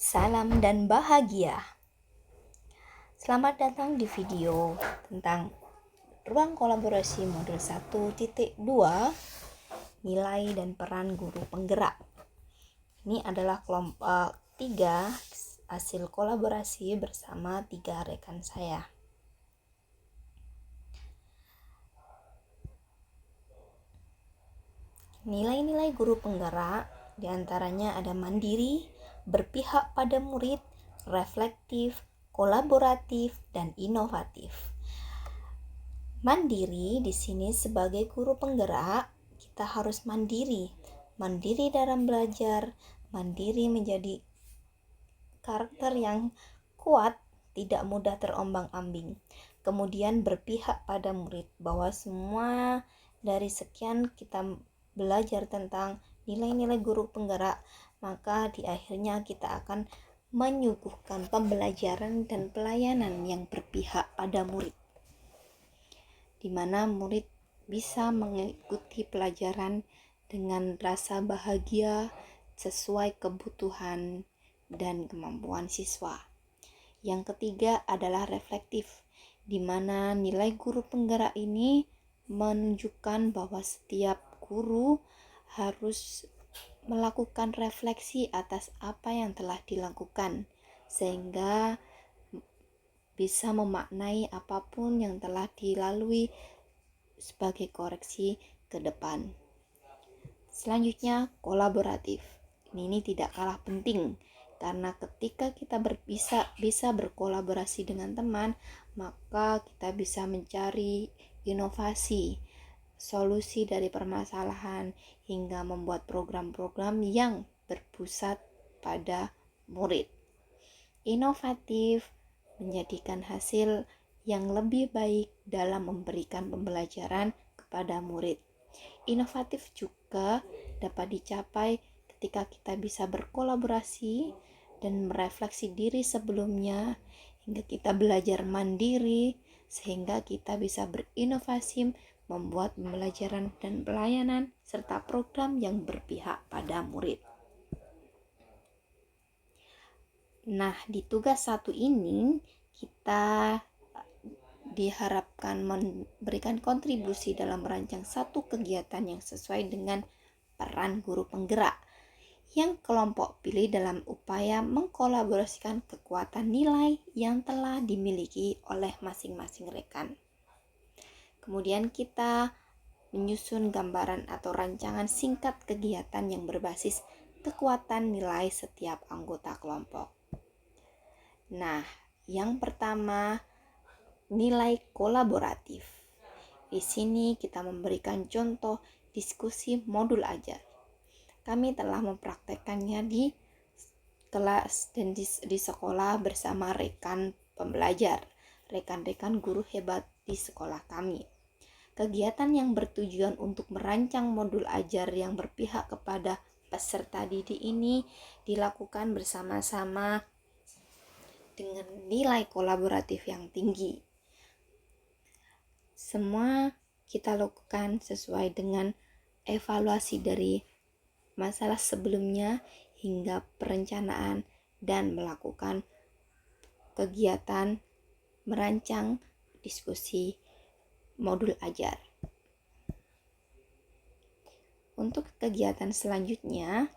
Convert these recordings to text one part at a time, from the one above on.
Salam dan bahagia. Selamat datang di video tentang ruang kolaborasi modul 1.2 nilai dan peran guru penggerak. Ini adalah kelompok 3 hasil kolaborasi bersama 3 rekan saya. Nilai-nilai guru penggerak diantaranya ada mandiri, berpihak pada murid, reflektif, kolaboratif, dan inovatif. Mandiri di sini sebagai guru penggerak, kita harus mandiri dalam belajar, mandiri menjadi karakter yang kuat, tidak mudah terombang-ambing. Kemudian berpihak pada murid, bahwa semua dari sekian kita belajar tentang nilai-nilai guru penggerak, maka di akhirnya kita akan menyuguhkan pembelajaran dan pelayanan yang berpihak pada murid, di mana murid bisa mengikuti pelajaran dengan rasa bahagia sesuai kebutuhan dan kemampuan siswa. Yang ketiga adalah reflektif, di mana nilai guru penggerak ini menunjukkan bahwa setiap guru harus melakukan refleksi atas apa yang telah dilakukan, sehingga bisa memaknai apapun yang telah dilalui sebagai koreksi ke depan. Selanjutnya, kolaboratif. Ini tidak kalah penting, karena ketika kita bisa berkolaborasi dengan teman, maka kita bisa mencari inovasi, solusi dari permasalahan, hingga membuat program-program yang berpusat pada murid. Inovatif menjadikan hasil yang lebih baik dalam memberikan pembelajaran kepada murid. Inovatif juga dapat dicapai ketika kita bisa berkolaborasi dan merefleksi diri sebelumnya, hingga kita belajar mandiri, sehingga kita bisa berinovasi membuat pembelajaran dan pelayanan serta program yang berpihak pada murid. Nah, di tugas 1 ini kita diharapkan memberikan kontribusi dalam merancang satu kegiatan yang sesuai dengan peran guru penggerak yang kelompok pilih dalam upaya mengkolaborasikan kekuatan nilai yang telah dimiliki oleh masing-masing rekan. Kemudian kita menyusun gambaran atau rancangan singkat kegiatan yang berbasis kekuatan nilai setiap anggota kelompok. Nah, yang pertama, nilai kolaboratif. Di sini kita memberikan contoh diskusi modul ajar. Kami telah mempraktekkannya di kelas dan di sekolah bersama rekan pembelajar, rekan-rekan guru hebat di sekolah kami. Kegiatan yang bertujuan untuk merancang modul ajar yang berpihak kepada peserta didik ini dilakukan bersama-sama dengan nilai kolaboratif yang tinggi. Semua kita lakukan sesuai dengan evaluasi dari masalah sebelumnya hingga perencanaan dan melakukan kegiatan merancang diskusi modul ajar. Untuk kegiatan selanjutnya,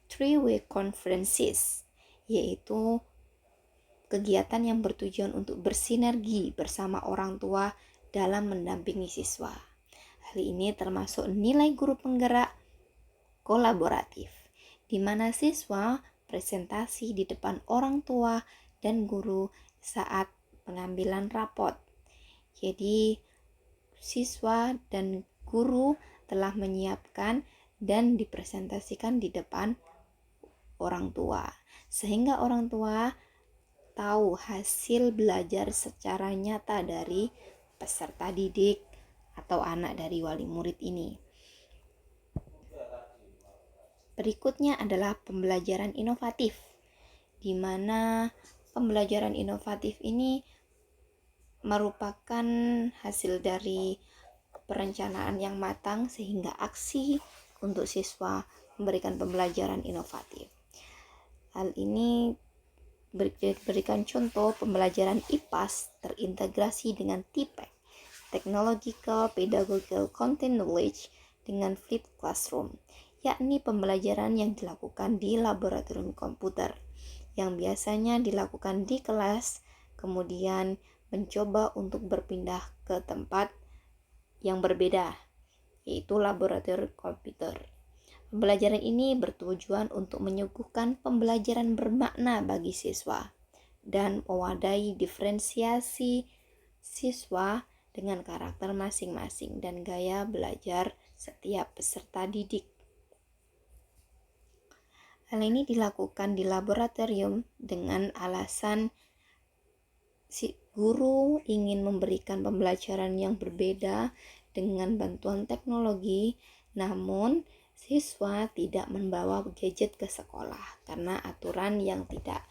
3-way conferences, yaitu kegiatan yang bertujuan untuk bersinergi bersama orang tua dalam mendampingi siswa. Hal ini termasuk nilai guru penggerak kolaboratif, di mana siswa presentasi di depan orang tua dan guru saat pengambilan rapot. Jadi, siswa dan guru telah menyiapkan dan dipresentasikan di depan orang tua, sehingga orang tua tahu hasil belajar secara nyata dari peserta didik atau anak dari wali murid ini. Berikutnya adalah pembelajaran inovatif, di mana pembelajaran inovatif ini merupakan hasil dari perencanaan yang matang sehingga aksi untuk siswa memberikan pembelajaran inovatif. Hal ini berikan contoh pembelajaran IPAS terintegrasi dengan TPEC, Technological Pedagogical Content Knowledge, dengan flipped classroom, yakni pembelajaran yang dilakukan di laboratorium komputer, yang biasanya dilakukan di kelas, kemudian mencoba untuk berpindah ke tempat yang berbeda, yaitu laboratorium komputer. Pembelajaran ini bertujuan untuk menyuguhkan pembelajaran bermakna bagi siswa dan mewadahi diferensiasi siswa dengan karakter masing-masing dan gaya belajar setiap peserta didik. Hal ini dilakukan di laboratorium dengan alasan si guru ingin memberikan pembelajaran yang berbeda dengan bantuan teknologi, namun siswa tidak membawa gadget ke sekolah karena aturan yang tidak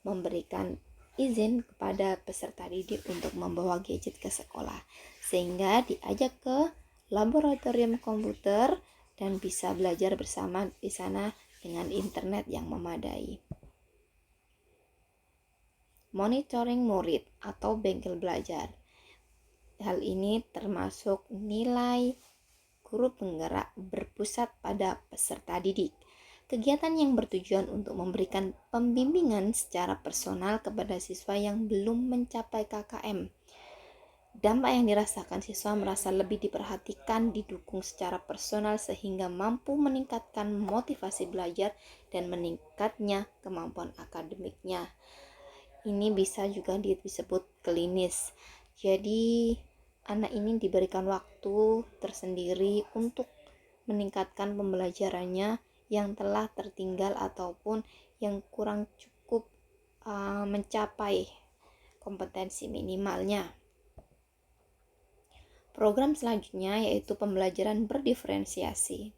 memberikan izin kepada peserta didik untuk membawa gadget ke sekolah, sehingga diajak ke laboratorium komputer dan bisa belajar bersama di sana dengan internet yang memadai. Monitoring murid atau bengkel belajar. Hal ini termasuk nilai guru penggerak berpusat pada peserta didik. Kegiatan yang bertujuan untuk memberikan pembimbingan secara personal kepada siswa yang belum mencapai KKM. Dampak yang dirasakan siswa merasa lebih diperhatikan, didukung secara personal sehingga mampu meningkatkan motivasi belajar dan meningkatnya kemampuan akademiknya. Ini bisa juga disebut klinis. Jadi anak ini diberikan waktu tersendiri untuk meningkatkan pembelajarannya yang telah tertinggal ataupun yang kurang cukup mencapai kompetensi minimalnya. Program selanjutnya yaitu pembelajaran berdiferensiasi.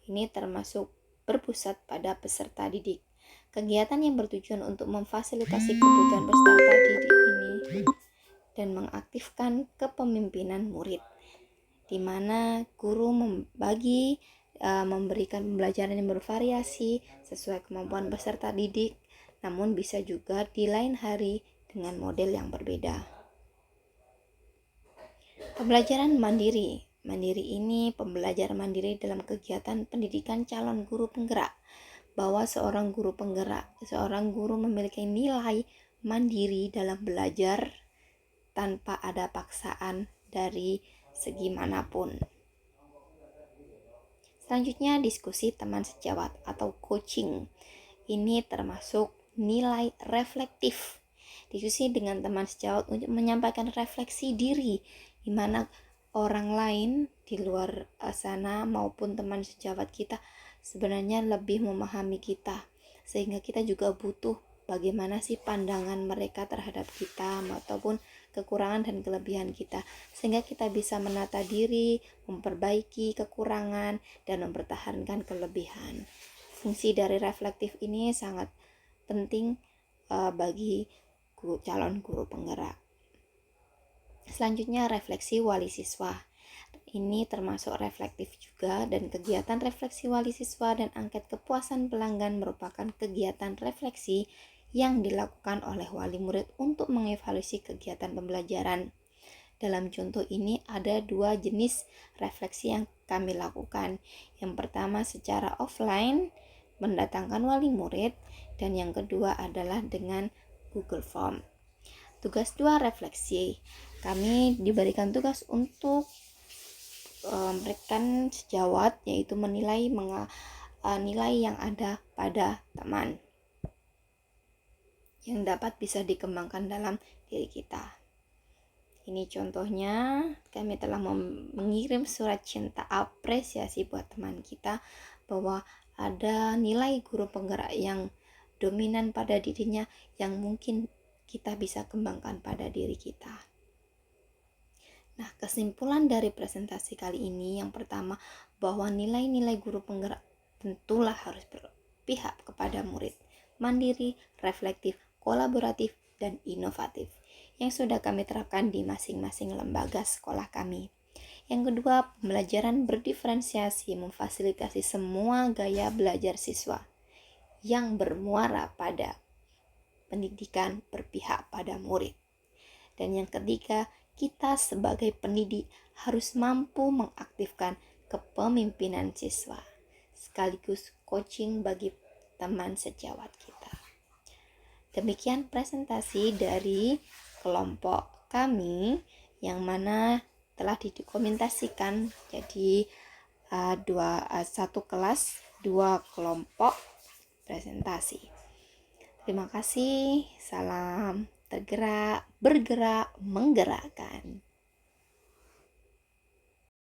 Ini termasuk berpusat pada peserta didik. Kegiatan yang bertujuan untuk memfasilitasi kebutuhan peserta didik ini dan mengaktifkan kepemimpinan murid, di mana guru memberikan pembelajaran yang bervariasi sesuai kemampuan peserta didik, namun bisa juga di lain hari dengan model yang berbeda. Pembelajaran mandiri. Mandiri ini pembelajaran mandiri dalam kegiatan pendidikan calon guru penggerak, bahwa seorang guru memiliki nilai mandiri dalam belajar tanpa ada paksaan dari segi manapun. Selanjutnya, diskusi teman sejawat atau coaching. Ini termasuk nilai reflektif. Diskusi dengan teman sejawat untuk menyampaikan refleksi diri, di mana orang lain di luar sana maupun teman sejawat kita sebenarnya lebih memahami kita, sehingga kita juga butuh bagaimana sih pandangan mereka terhadap kita ataupun kekurangan dan kelebihan kita, sehingga kita bisa menata diri, memperbaiki kekurangan dan mempertahankan kelebihan. Fungsi dari reflektif ini sangat penting bagi calon guru penggerak. Selanjutnya, refleksi wali siswa. Ini termasuk reflektif juga, dan kegiatan refleksi wali siswa dan angket kepuasan pelanggan merupakan kegiatan refleksi yang dilakukan oleh wali murid untuk mengevaluasi kegiatan pembelajaran. Dalam contoh ini ada 2 jenis refleksi yang kami lakukan. Yang pertama secara offline, mendatangkan wali murid, dan yang kedua adalah dengan Google Form. Tugas 2 refleksi. Kami diberikan tugas untuk memberikan sejawat, yaitu menilai nilai yang ada pada teman yang dapat bisa dikembangkan dalam diri kita. Ini contohnya, kami telah mengirim surat cinta apresiasi buat teman kita bahwa ada nilai guru penggerak yang dominan pada dirinya yang mungkin kita bisa kembangkan pada diri kita. Nah, kesimpulan dari presentasi kali ini, yang pertama, bahwa nilai-nilai guru penggerak tentulah harus berpihak kepada murid, mandiri, reflektif, kolaboratif, dan inovatif, yang sudah kami terapkan di masing-masing lembaga sekolah kami. Yang kedua, pembelajaran berdiferensiasi memfasilitasi semua gaya belajar siswa. yang bermuara pada pendidikan berpihak pada murid. Dan yang ketiga, kita sebagai pendidik harus mampu mengaktifkan kepemimpinan siswa, sekaligus coaching bagi teman sejawat kita. Demikian presentasi dari kelompok kami yang mana telah didokumentasikan jadi satu kelas 2 kelompok presentasi. Terima kasih. Salam tergerak, bergerak, menggerakkan.